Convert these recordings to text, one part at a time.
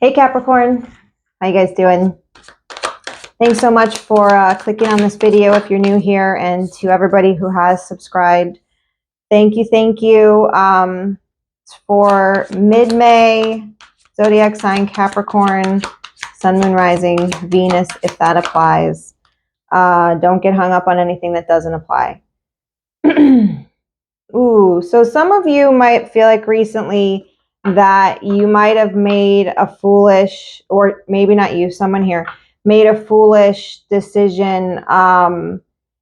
Hey Capricorn, how you guys doing? Thanks so much for clicking on this video if you're new here, and to everybody who has subscribed. Thank you, thank you. It's for mid-May, zodiac sign Capricorn, sun, moon, rising, Venus, if that applies. Don't get hung up on anything that doesn't apply. Ooh, so some of you might feel like recently that you might have made a foolish, or maybe not you, someone here, made a foolish decision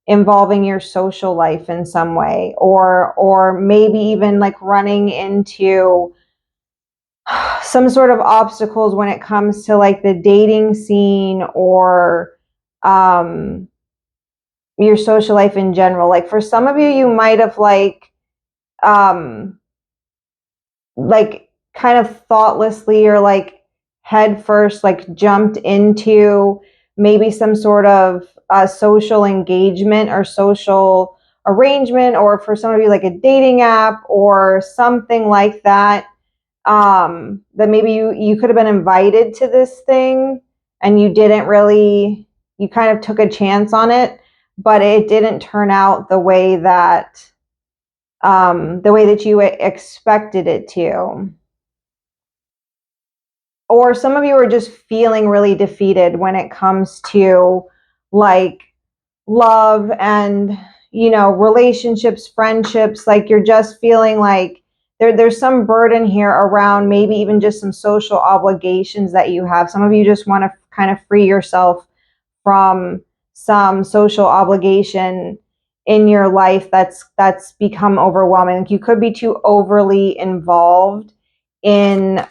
involving your social life in some way, or maybe even like running into some sort of obstacles when it comes to like the dating scene or your social life in general. Like for some of you, you might have kind of thoughtlessly or like head first like jumped into maybe some sort of social engagement or social arrangement, or for some of you like a dating app or something like that, that maybe you could have been invited to this thing and you didn't really, you kind of took a chance on it, but it didn't turn out the way that you expected it to. Or some of you are just feeling really defeated when it comes to like love and, you know, relationships, friendships. Like you're just feeling like there's some burden here around maybe even just some social obligations that you have. Some of you just want to kind of free yourself from some social obligation in your life that's become overwhelming. Like you could be too overly involved in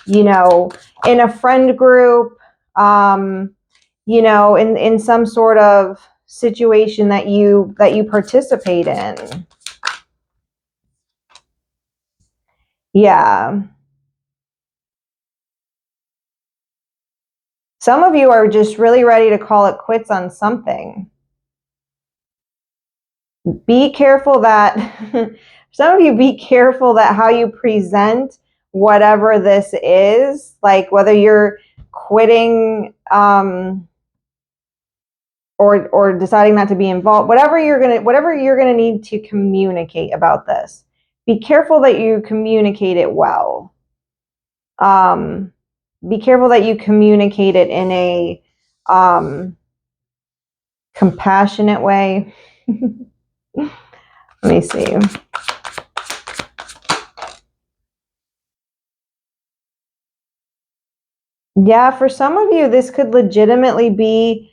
you know, in a friend group, you know, in some sort of situation that you participate in. Yeah. Some of you are just really ready to call it quits on something. Be careful that some of you be careful that how you present whatever this is, like whether you're quitting or deciding not to be involved, whatever you're gonna need to communicate about this. Be careful that you communicate it well. Be careful that you communicate it in a compassionate way. Let me see. Yeah, for some of you, this could legitimately be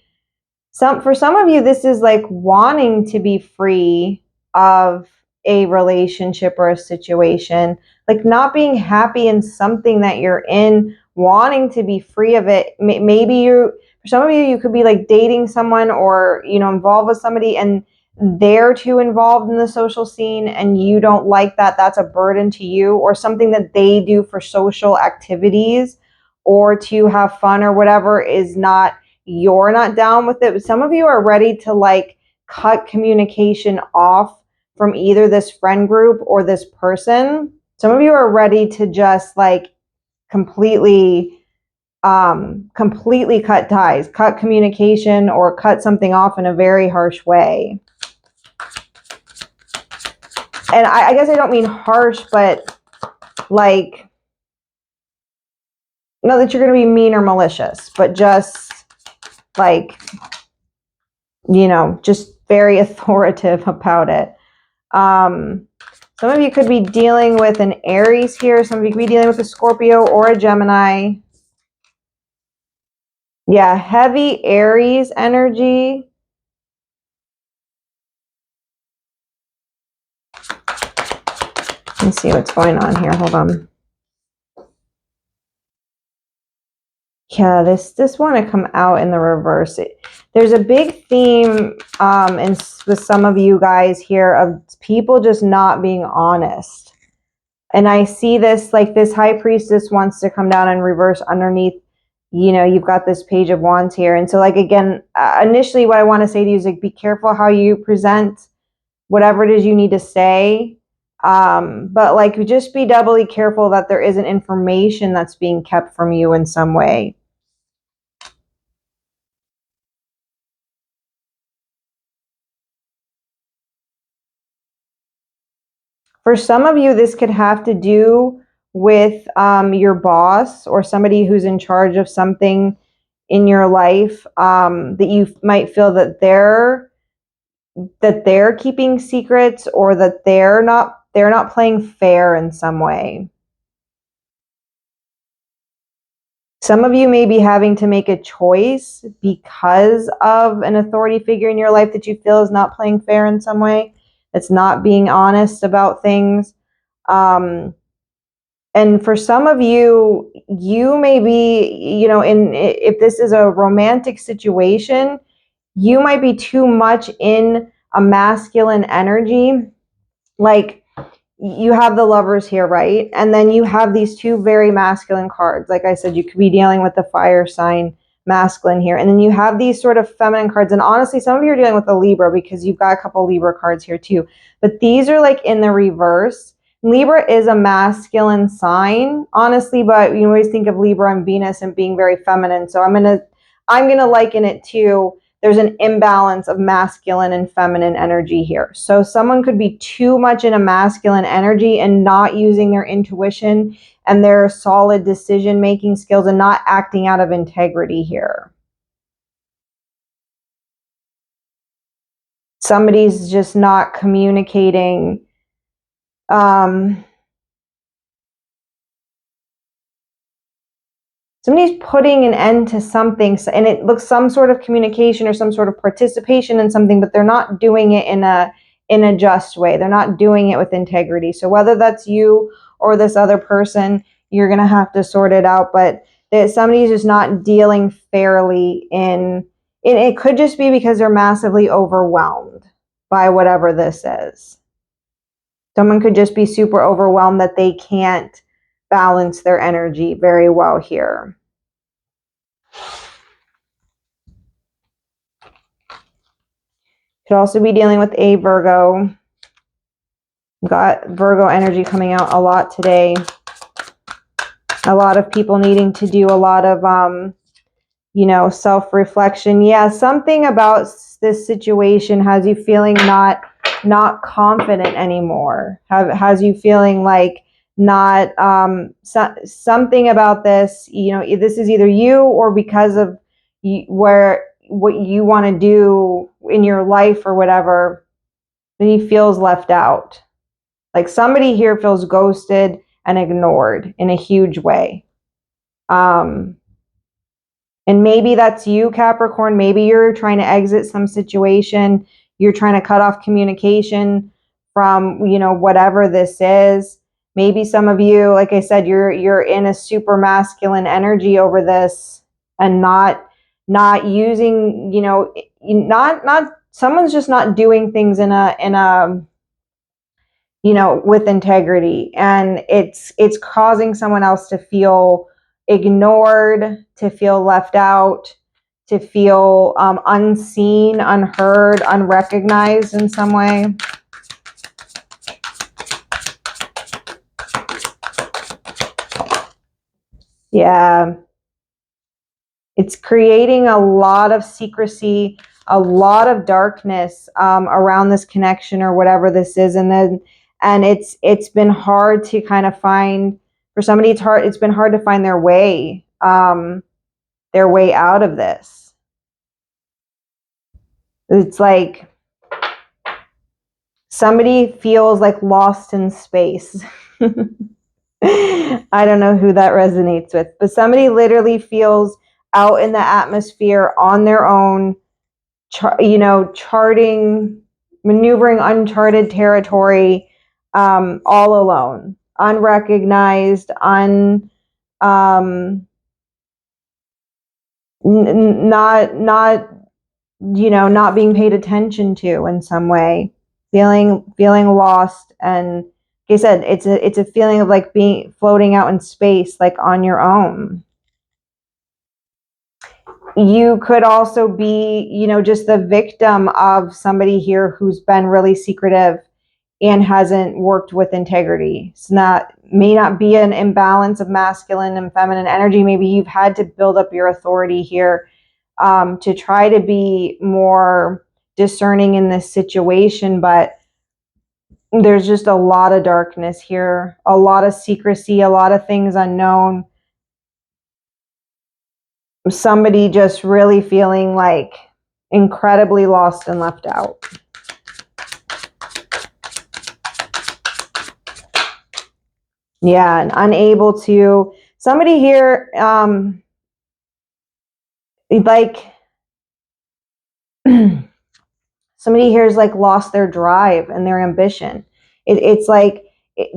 for some of you, this is like wanting to be free of a relationship or a situation, like not being happy in something that you're in, wanting to be free of it. Maybe for some of you, you could be like dating someone or, you know, involved with somebody and they're too involved in the social scene and you don't like that. That's a burden to you, or something that they do for social activities or to have fun or whatever is not, you're not down with it. But some of you are ready to like cut communication off from either this friend group or this person. Some of you are ready to just like completely cut ties, cut communication, or cut something off in a very harsh way. And I guess I don't mean harsh, but like, not that you're going to be mean or malicious, but just like, you know, just very authoritative about it. Some of you could be dealing with an Aries here. Some of you could be dealing with a Scorpio or a Gemini. Yeah, heavy Aries energy. Let's see what's going on here. Hold on. Yeah, this want to come out in the reverse. There's a big theme with some of you guys here of people just not being honest. And I see this, like this high priestess wants to come down and reverse underneath, you know, you've got this page of wands here. And so like, again, initially what I want to say to you is like, be careful how you present whatever it is you need to say. But like, just be doubly careful that there isn't information that's being kept from you in some way. For some of you, this could have to do with your boss or somebody who's in charge of something in your life, that you might feel that they're keeping secrets, or that they're not playing fair in some way. Some of you may be having to make a choice because of an authority figure in your life that you feel is not playing fair in some way. It's not being honest about things. Um, and for some of you, you may be, if this is a romantic situation, you might be too much in a masculine energy. Like, you have the lovers here, right? And then you have these two very masculine cards. Like I said, you could be dealing with the fire sign masculine here. And then you have these sort of feminine cards. And honestly, some of you are dealing with the Libra because you've got a couple Libra cards here too. But these are like in the reverse. Libra is a masculine sign, honestly, but you always think of Libra and Venus and being very feminine. So I'm gonna liken it to, there's an imbalance of masculine and feminine energy here. So someone could be too much in a masculine energy and not using their intuition and their solid decision-making skills and not acting out of integrity here. Somebody's just not communicating. Somebody's putting an end to something, and it looks some sort of communication or some sort of participation in something, but they're not doing it in a just way. They're not doing it with integrity. So whether that's you or this other person, you're gonna have to sort it out. But that somebody's just not dealing fairly it could just be because they're massively overwhelmed by whatever this is. Someone could just be super overwhelmed that they can't balance their energy very well here. Could also be dealing with a Virgo. Got Virgo energy coming out a lot today. A lot of people needing to do a lot of, self-reflection. Yeah, something about this situation has you feeling not confident anymore. Has you feeling like not, something about this, this is either you or because of what you want to do in your life or whatever, then he feels left out. Like somebody here feels ghosted and ignored in a huge way. And maybe that's you, Capricorn. Maybe you're trying to exit some situation. You're trying to cut off communication from, whatever this is. Maybe some of you, like I said, you're in a super masculine energy over this and not using, not someone's just not doing things in a with integrity, and it's causing someone else to feel ignored, to feel left out, to feel unseen, unheard, unrecognized in some way. Yeah. It's creating a lot of secrecy, a lot of darkness around this connection or whatever this is, and it's been hard to kind of find, for somebody. It's been hard to find their way out of this. It's like somebody feels like lost in space. I don't know who that resonates with, but somebody literally feels out in the atmosphere on their own, charting, maneuvering uncharted territory, all alone, unrecognized, um, not being paid attention to in some way, feeling lost. And like I said, it's a feeling of like floating out in space, like on your own. You could also be, just the victim of somebody here who's been really secretive and hasn't worked with integrity. May not be an imbalance of masculine and feminine energy. Maybe you've had to build up your authority here to try to be more discerning in this situation, but there's just a lot of darkness here, a lot of secrecy, a lot of things unknown. Somebody just really feeling like incredibly lost and left out. Yeah, and unable to, somebody here, like, somebody here is like lost their drive and their ambition. It's like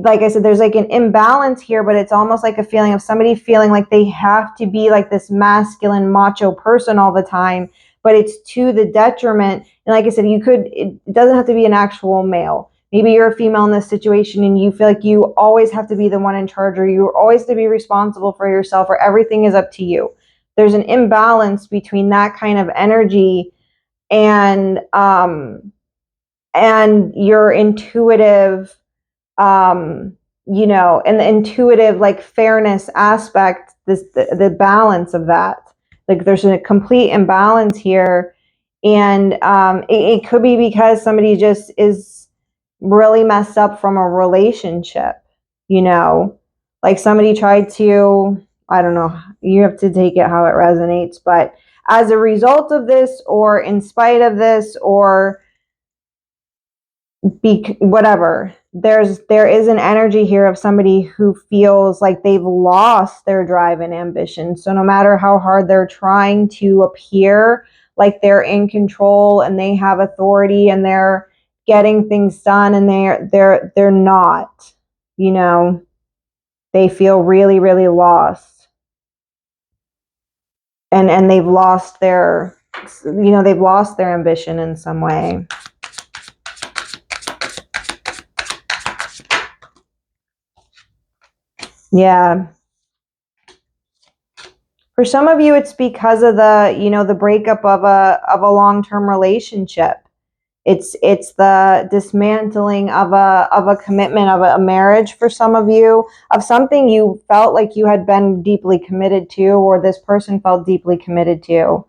I said, there's like an imbalance here, but it's almost like a feeling of somebody feeling like they have to be like this masculine macho person all the time, but it's to the detriment. And like I said, it doesn't have to be an actual male. Maybe you're a female in this situation and you feel like you always have to be the one in charge, or you always have to be responsible for yourself, or everything is up to you. There's an imbalance between that kind of energy and your intuitive, and the intuitive, like, fairness aspect, the balance of that. Like, there's a complete imbalance here. And it could be because somebody just is really messed up from a relationship, like somebody tried to, I don't know, you have to take it how it resonates, but as a result of this, or in spite of this, or whatever, there is an energy here of somebody who feels like they've lost their drive and ambition. So no matter how hard they're trying to appear like they're in control and they have authority and they're getting things done, and they're not, they feel really, really lost. And they've lost their ambition in some way. Yeah. For some of you, it's because of the breakup of a long-term relationship. It's the dismantling of a commitment, of a marriage for some of you, of something you felt like you had been deeply committed to, or this person felt deeply committed to.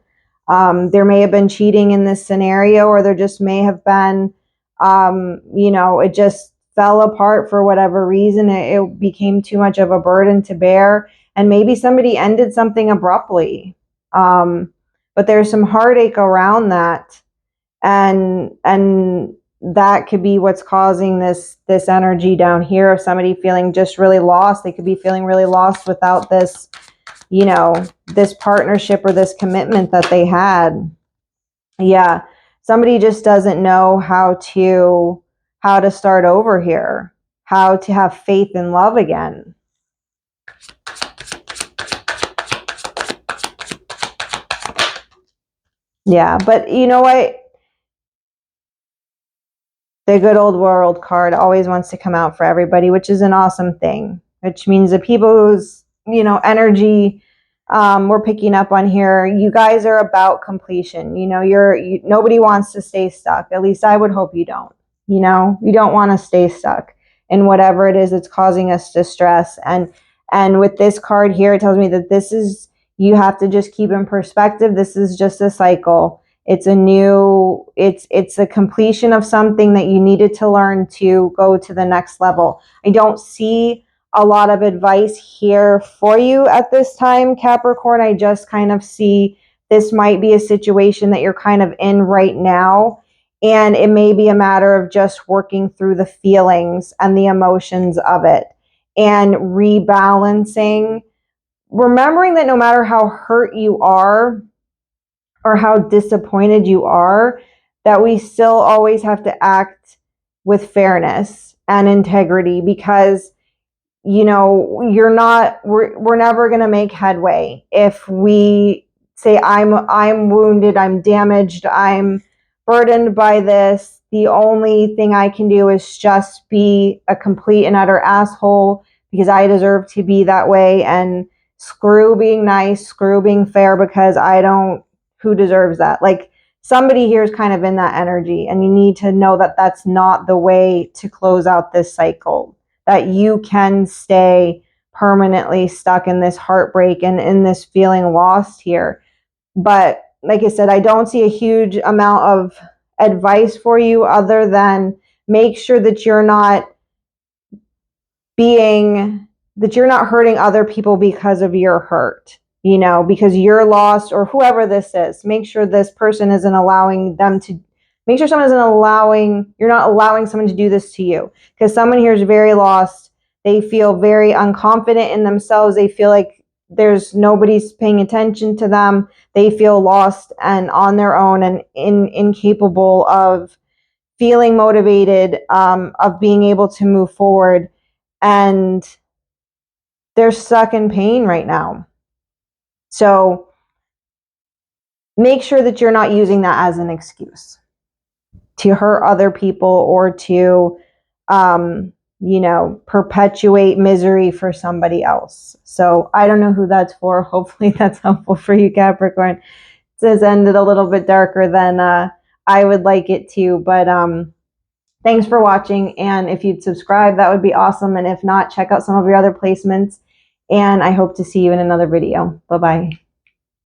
There may have been cheating in this scenario, or there just may have been, it just fell apart for whatever reason. It became too much of a burden to bear, and maybe somebody ended something abruptly. But there's some heartache around that. And that could be what's causing this energy down here of somebody feeling just really lost. They could be feeling really lost without this, this partnership or this commitment that they had. Yeah, somebody just doesn't know how to start over here, how to have faith and love again. Yeah, but you know what? The good old world card always wants to come out for everybody, which is an awesome thing, which means the people whose, energy we're picking up on here, you guys are about completion. Nobody wants to stay stuck. At least I would hope you don't. You don't want to stay stuck in whatever it is that's causing us distress. And with this card here, it tells me that you have to just keep in perspective. This is just a cycle. It's a completion of something that you needed to learn to go to the next level. I don't see a lot of advice here for you at this time, Capricorn. I just kind of see this might be a situation that you're kind of in right now, and it may be a matter of just working through the feelings and the emotions of it and rebalancing, remembering that no matter how hurt you are or how disappointed you are, that we still always have to act with fairness and integrity, because we're never going to make headway if we say I'm wounded, I'm damaged, I'm burdened by this. The only thing I can do is just be a complete and utter asshole because I deserve to be that way, and screw being nice, screw being fair, because I don't, who deserves that? Like, somebody here is kind of in that energy, and you need to know that that's not the way to close out this cycle, that you can stay permanently stuck in this heartbreak and in this feeling lost here. But like I said, I don't see a huge amount of advice for you other than make sure that you're not hurting other people because of your hurt, because you're lost, or whoever this is. Make sure this person isn't allowing them to, make sure someone isn't allowing, you're not allowing someone to do this to you, because someone here is very lost. They feel very unconfident in themselves. They feel like there's nobody's paying attention to them. They feel lost and on their own and incapable of feeling motivated, of being able to move forward. And they're stuck in pain right now. So make sure that you're not using that as an excuse to hurt other people or to, perpetuate misery for somebody else. So I don't know who that's for. Hopefully that's helpful for you, Capricorn. This ended a little bit darker than I would like it to, but thanks for watching. And if you'd subscribe, that would be awesome. And if not, check out some of your other placements. And I hope to see you in another video. Bye-bye.